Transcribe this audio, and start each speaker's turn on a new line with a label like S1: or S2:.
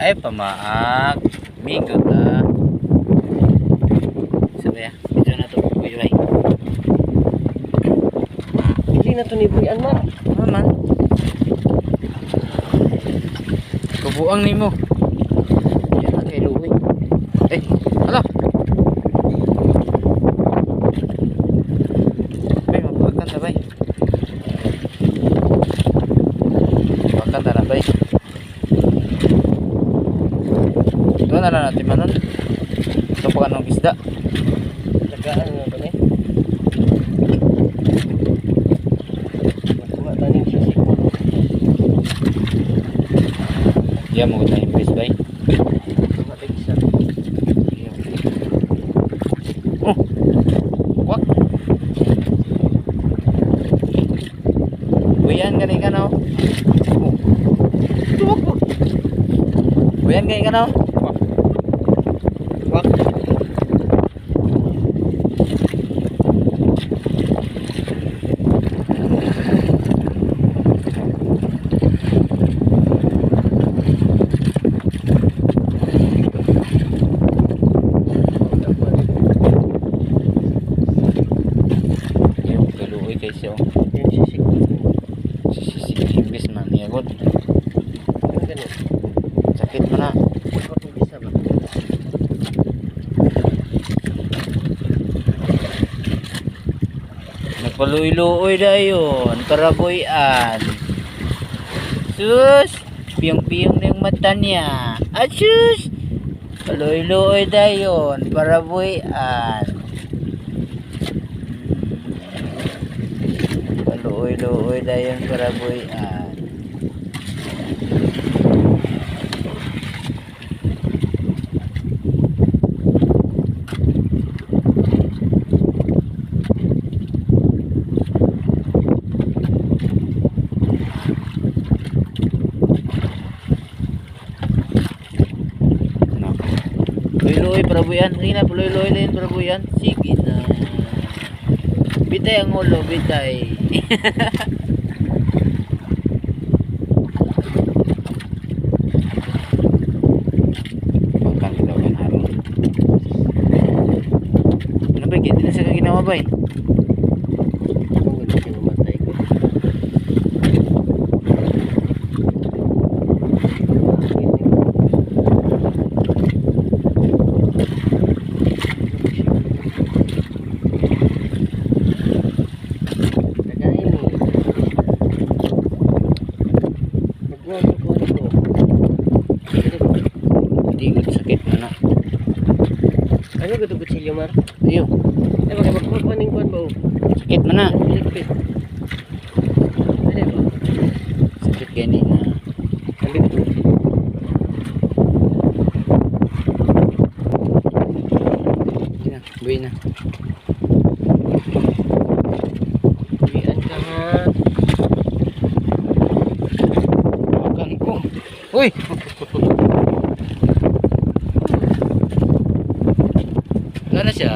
S1: Ay pamaak. Migot ah. Sabi ah. Medyo na ito. Uy.
S2: Hindi na ito nibuyan man.
S1: Man. Kubuang ni mo. Yan na kay Luwi. Hala. Bay, mapakan na bay. Mapakan na bay. Ito na lang natin manon. Ito pa ka ng isda.
S2: Tagaan na ito eh. Magkuha tayo sa sikot.
S1: Diyan mo tayo fish bay.
S2: Magkuha tayo isa.
S1: Oh. Wak. Buyan gani ka no. Buyan gani ka no.
S2: Wak.
S1: Yung kaluoy kay siya.
S2: Yan si sikot.
S1: Sisig imbis man niya god.
S2: Ano ganun?
S1: Sakit mo na.
S2: Magkuha tayo isa ba?
S1: Nagpaluoy-luoy dayon para buyan. Sus, piyong-piyong na yung mata niya. Sus, paluoy-luoy dayon para buyan. Paluoy-luoy dayon para buyan. Luy-luy para buyan. Sige na, luy-luy din para buyan. Sige na. Bitay ang ulo, bitay. Pagkan kita kan harong. Ano ba? Hindi na siya ginawa ba eh?
S2: Kung ganun siya mamatay ko. Kagain ni. Magkuha ko.
S1: Hindi ko sakit mo na.
S2: Ano ko ito kutsilyo mar?
S1: Ayun,
S2: Ay magkuha ning kuhan ba o?
S1: sakit mo na.
S2: Pilipit. Ano ba?
S1: Sakit gani na.
S2: Kalit ko.
S1: Sige na, buhay na.
S2: Uwian ka ha.
S1: Pagkan ko. Uy! Wala na siya.